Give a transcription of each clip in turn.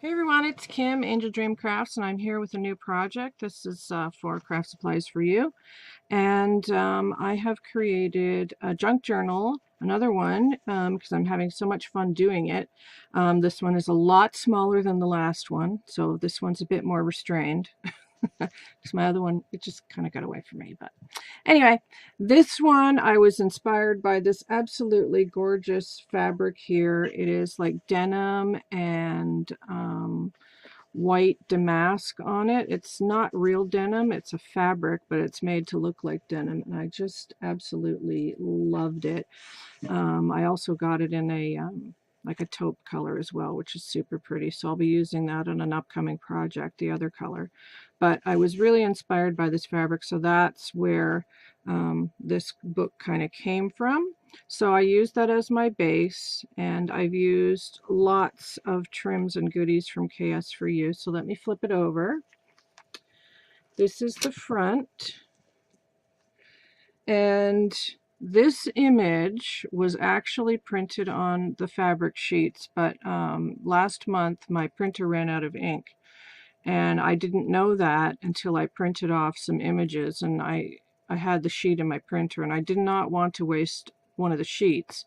Hey everyone, it's Kim, Angel Dream Crafts, and I'm here with a new project. This is for Craft Supplies for You. And I have created a junk journal, another one, because I'm having so much fun doing it. This one is a lot smaller than the last one, so this one's a bit more restrained. Because my other one, it just kind of got away from me. But anyway, this one I was inspired by this absolutely gorgeous fabric here. It is like denim and white damask on it. It's not real denim, it's a fabric, but it's made to look like denim, and I just absolutely loved it. I also got it in a like a taupe color as well, which is super pretty, so I'll be using that in an upcoming project, the other color. But I was really inspired by this fabric, so that's where this book kind of came from. So I used that as my base, and I've used lots of trims and goodies from KS4U. So let me flip it over. This is the front, and this image was actually printed on the fabric sheets, but last month my printer ran out of ink, and I didn't know that until I printed off some images, and I had the sheet in my printer, and I did not want to waste one of the sheets.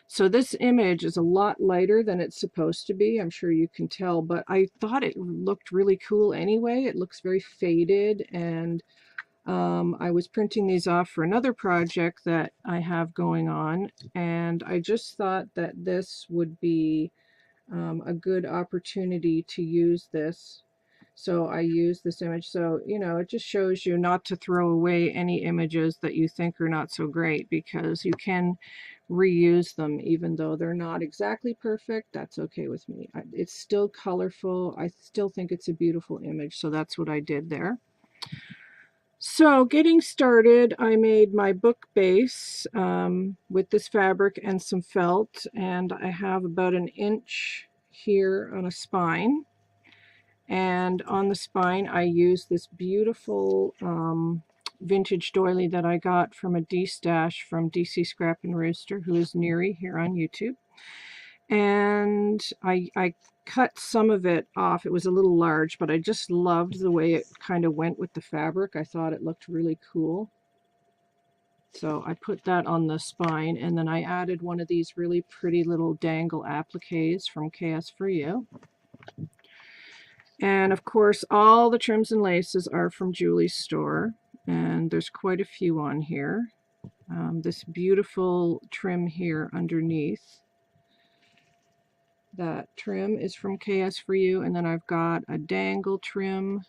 So this image is a lot lighter than it's supposed to be. I'm sure you can tell, but I thought it looked really cool anyway. It looks very faded, and I was printing these off for another project that I have going on, and I just thought that this would be a good opportunity to use this. So I use this image. So, you know, it just shows you not to throw away any images that you think are not so great, because you can reuse them even though they're not exactly perfect. That's okay with me. It's still colorful. I still think it's a beautiful image. So that's what I did there. So getting started, I made my book base with this fabric and some felt, and I have about an inch here on a spine. And on the spine I use this beautiful vintage doily that I got from a D-stash from DC Scrap and Rooster, who is Neary here on YouTube. And I cut some of it off. It was a little large, but I just loved the way it kind of went with the fabric. I thought it looked really cool. So I put that on the spine, and then I added one of these really pretty little dangle appliques from KS4U. And of course, all the trims and laces are from Julie's store, and there's quite a few on here. This beautiful trim here underneath, that trim is from KS4U, and then I've got a dangle trim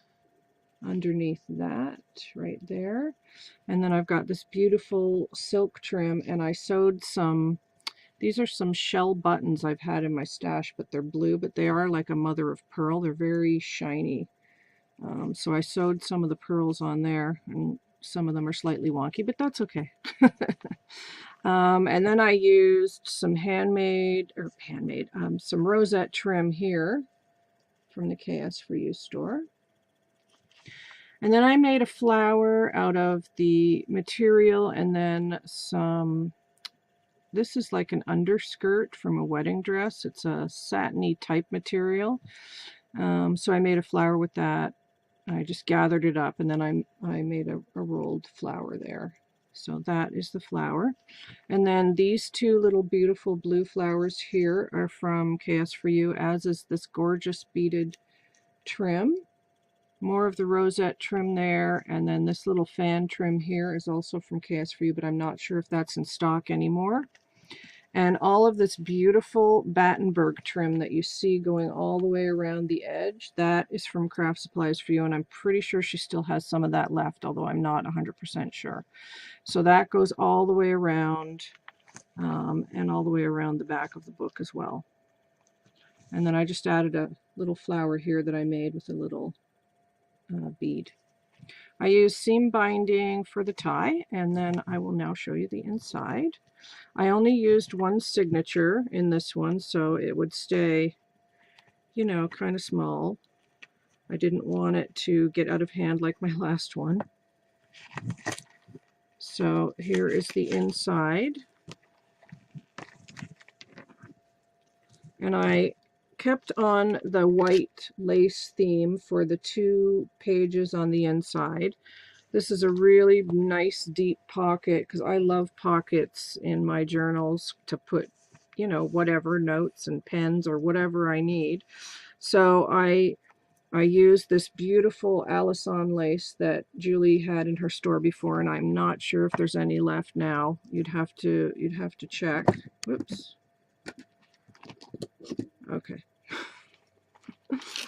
underneath that right there, and then I've got this beautiful silk trim, and I sewed some, these are some shell buttons I've had in my stash, but they're blue, but they are like a mother of pearl. They're very shiny. So I sewed some of the pearls on there, and some of them are slightly wonky, but that's okay. And then I used some some rosette trim here from the KS4U store. And then I made a flower out of the material, and then some, this is like an underskirt from a wedding dress. It's a satiny type material. So I made a flower with that. I just gathered it up, and then I made a rolled flower there. So that is the flower. And then these two little beautiful blue flowers here are from KS4U, as is this gorgeous beaded trim. More of the rosette trim there, and then this little fan trim here is also from KS4U, but I'm not sure if that's in stock anymore. And all of this beautiful Battenberg trim that you see going all the way around the edge, that is from Craft Supplies for You, and I'm pretty sure she still has some of that left, although I'm not 100% sure. So that goes all the way around, and all the way around the back of the book as well. And then I just added a little flower here that I made with a little bead. I use seam binding for the tie, and then I will now show you the inside. I only used one signature in this one, so it would stay, you know, kind of small. I didn't want it to get out of hand like my last one. So here is the inside. And I kept on the white lace theme for the 2 pages on the inside. This is a really nice deep pocket because I love pockets in my journals to put, you know, whatever, notes and pens or whatever I need. So I used this beautiful Alison lace that Julie had in her store before, and I'm not sure if there's any left now. You'd have to check. Whoops. Okay.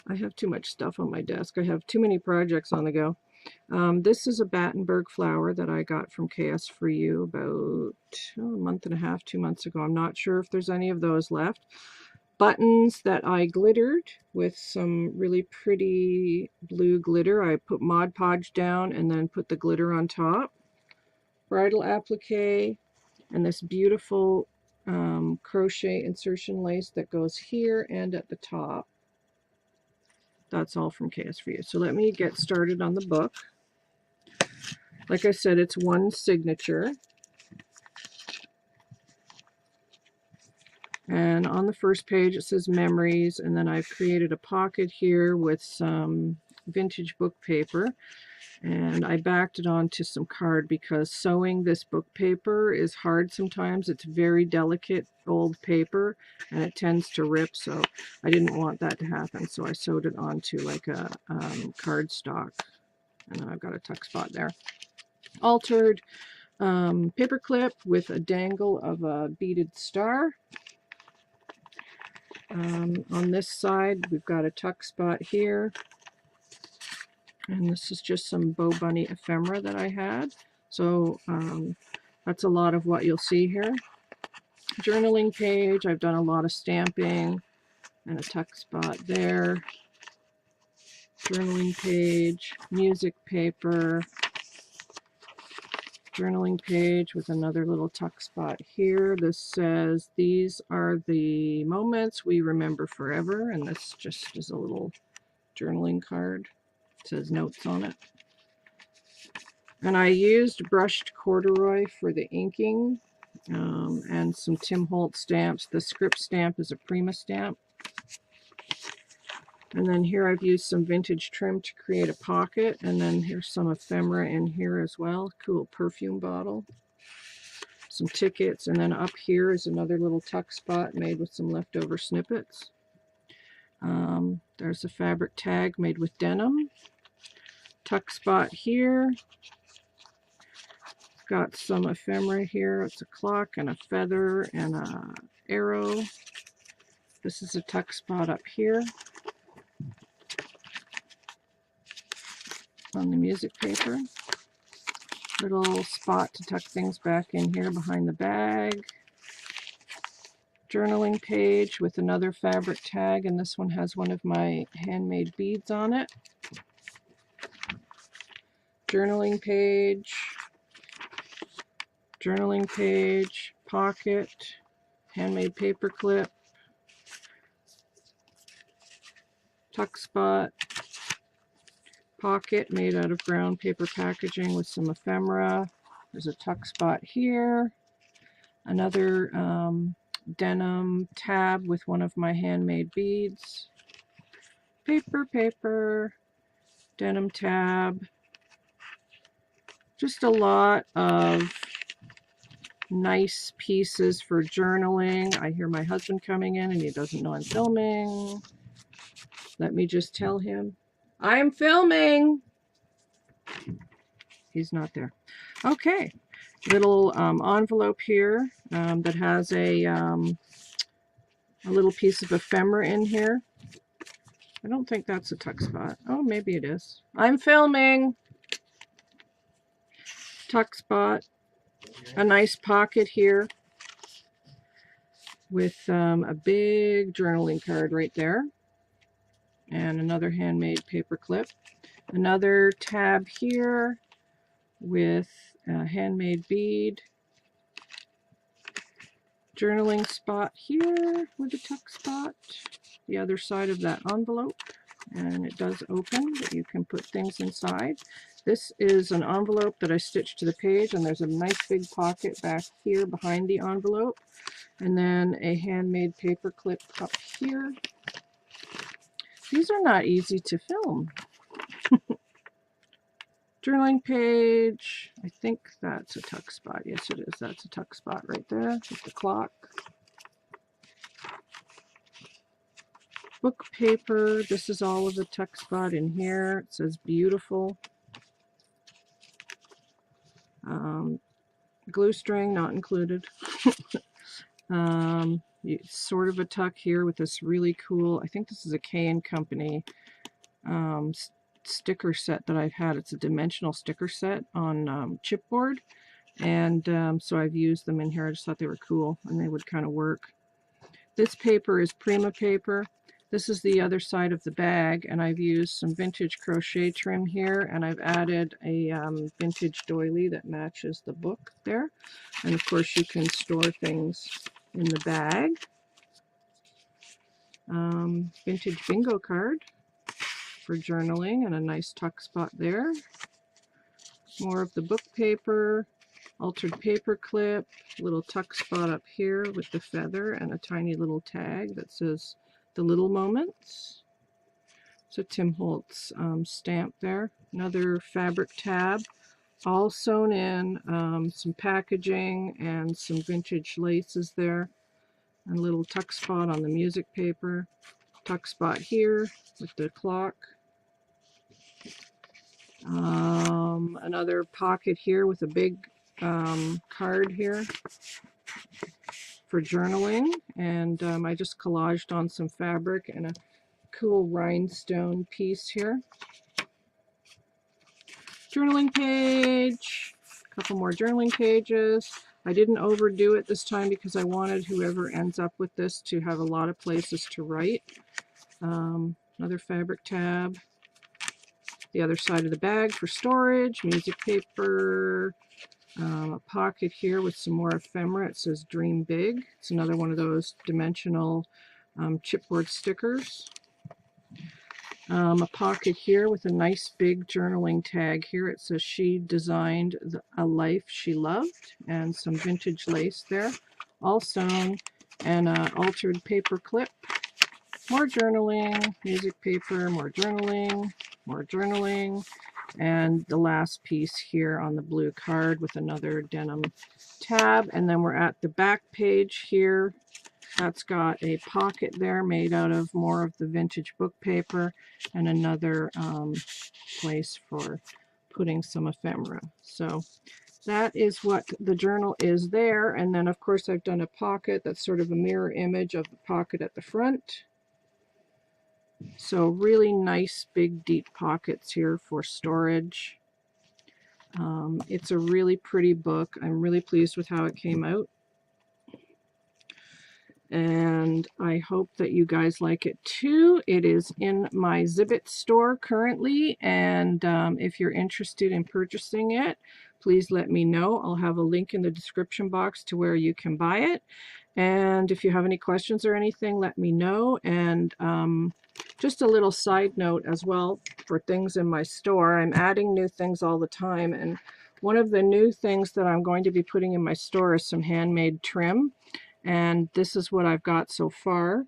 I have too much stuff on my desk. I have too many projects on the go. This is a Battenberg flower that I got from KS4U about a month and a half, 2 months ago. I'm not sure if there's any of those left. Buttons that I glittered with some really pretty blue glitter. I put Mod Podge down and then put the glitter on top. Bridal applique and this beautiful crochet insertion lace that goes here and at the top. That's all from KS4U. So let me get started on the book. Like I said, it's one signature. And on the first page it says memories, and then I've created a pocket here with some vintage book paper, and I backed it onto some card because sewing this book paper is hard sometimes. It's very delicate old paper and it tends to rip, so I didn't want that to happen, so I sewed it onto like a cardstock, and then I've got a tuck spot there. Altered paper clip with a dangle of a beaded star. On this side we've got a tuck spot here, and this is just some Bow Bunny ephemera that I had, so that's a lot of what you'll see here. Journaling page, I've done a lot of stamping and a tuck spot there. Journaling page, music paper, journaling page with another little tuck spot here. This says, "These are the moments we remember forever," and this just is a little journaling card. It says notes on it. And I used brushed corduroy for the inking, and some Tim Holtz stamps. The script stamp is a Prima stamp. And then here I've used some vintage trim to create a pocket, and then here's some ephemera in here as well. Cool perfume bottle. Some tickets, and then up here is another little tuck spot made with some leftover snippets. There's a fabric tag made with denim. Tuck spot here. Got some ephemera here. It's a clock and a feather and a arrow. This is a tuck spot up here on the music paper. Little spot to tuck things back in here behind the bag. Journaling page with another fabric tag, and this one has one of my handmade beads on it. Journaling page, pocket, handmade paper clip, tuck spot, pocket made out of brown paper packaging with some ephemera. There's a tuck spot here, another denim tab with one of my handmade beads, paper, denim tab. Just a lot of nice pieces for journaling. I hear my husband coming in and he doesn't know I'm filming. Let me just tell him I'm filming. He's not there. Okay, little envelope here that has a little piece of ephemera in here. I don't think that's a tuck spot. Oh, maybe it is. I'm filming. Tuck spot. A nice pocket here with a big journaling card right there, and another handmade paper clip. Another tab here with a handmade bead. Journaling spot here with a tuck spot. The other side of that envelope, and it does open, but you can put things inside. This is an envelope that I stitched to the page, and there's a nice big pocket back here behind the envelope, and then a handmade paper clip up here. These are not easy to film. Journaling page. I think that's a tuck spot. Yes, it is. That's a tuck spot right there with the clock. Book paper. This is all of the tuck spot in here. It says beautiful. Glue string not included. Sort of a tuck here with this really cool, I think this is a K & Company sticker set that I've had. It's a dimensional sticker set on chipboard, and so I've used them in here. I just thought they were cool and they would kind of work. This paper is Prima paper. This is the other side of the bag, and I've used some vintage crochet trim here, and I've added a vintage doily that matches the book there. And of course you can store things in the bag. Vintage bingo card for journaling and a nice tuck spot there. More of the book paper, altered paper clip, little tuck spot up here with the feather and a tiny little tag that says the little moments. So Tim Holtz stamp there. Another fabric tab, all sewn in, some packaging and some vintage laces there. And a little tuck spot on the music paper. Tuck spot here with the clock. Another pocket here with a big card here for journaling, and I just collaged on some fabric and a cool rhinestone piece here. Journaling page, a couple more journaling pages. I didn't overdo it this time because I wanted whoever ends up with this to have a lot of places to write. Another fabric tab. The other side of the bag for storage, music paper, a pocket here with some more ephemera. It says Dream Big. It's another one of those dimensional chipboard stickers. A pocket here with a nice big journaling tag here. It says she designed a life she loved, and some vintage lace there, all sewn, and an altered paper clip. More journaling, music paper, more journaling, and the last piece here on the blue card with another denim tab. And then we're at the back page here. That's got a pocket there made out of more of the vintage book paper and another place for putting some ephemera. So that is what the journal is there. And then of course I've done a pocket that's sort of a mirror image of the pocket at the front. So really nice big deep pockets here for storage. It's a really pretty book. I'm really pleased with how it came out. And I hope that you guys like it too. It is in my Zibbet store currently, and if you're interested in purchasing it, please let me know. I'll have a link in the description box to where you can buy it. And if you have any questions or anything, let me know. And just a little side note as well for things in my store. I'm adding new things all the time, and one of the new things that I'm going to be putting in my store is some handmade trim. And this is what I've got so far.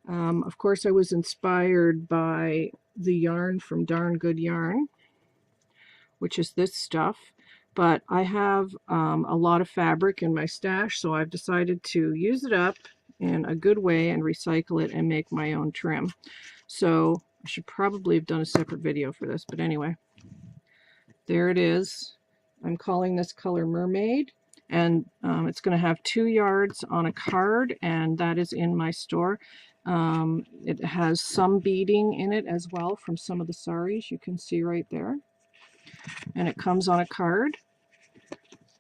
Of course, I was inspired by the yarn from Darn Good Yarn, which is this stuff. But I have a lot of fabric in my stash, so I've decided to use it up in a good way and recycle it and make my own trim. So I should probably have done a separate video for this, but anyway, there it is. I'm calling this color Mermaid. And it's going to have 2 yards on a card, and that is in my store. It has some beading in it as well from some of the saris you can see right there. And it comes on a card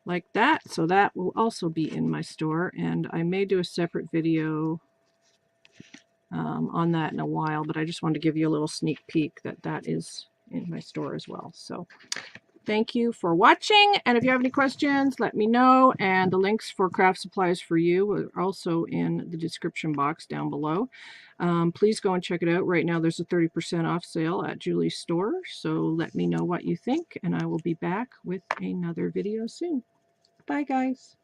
like that, so that will also be in my store. And I may do a separate video on that in a while, but I just wanted to give you a little sneak peek that that is in my store as well. So thank you for watching, and if you have any questions, let me know. And the links for Craft Supplies for You are also in the description box down below. Please go and check it out. Right now there's a 30% off sale at Julie's store, so let me know what you think, and I will be back with another video soon. Bye, guys.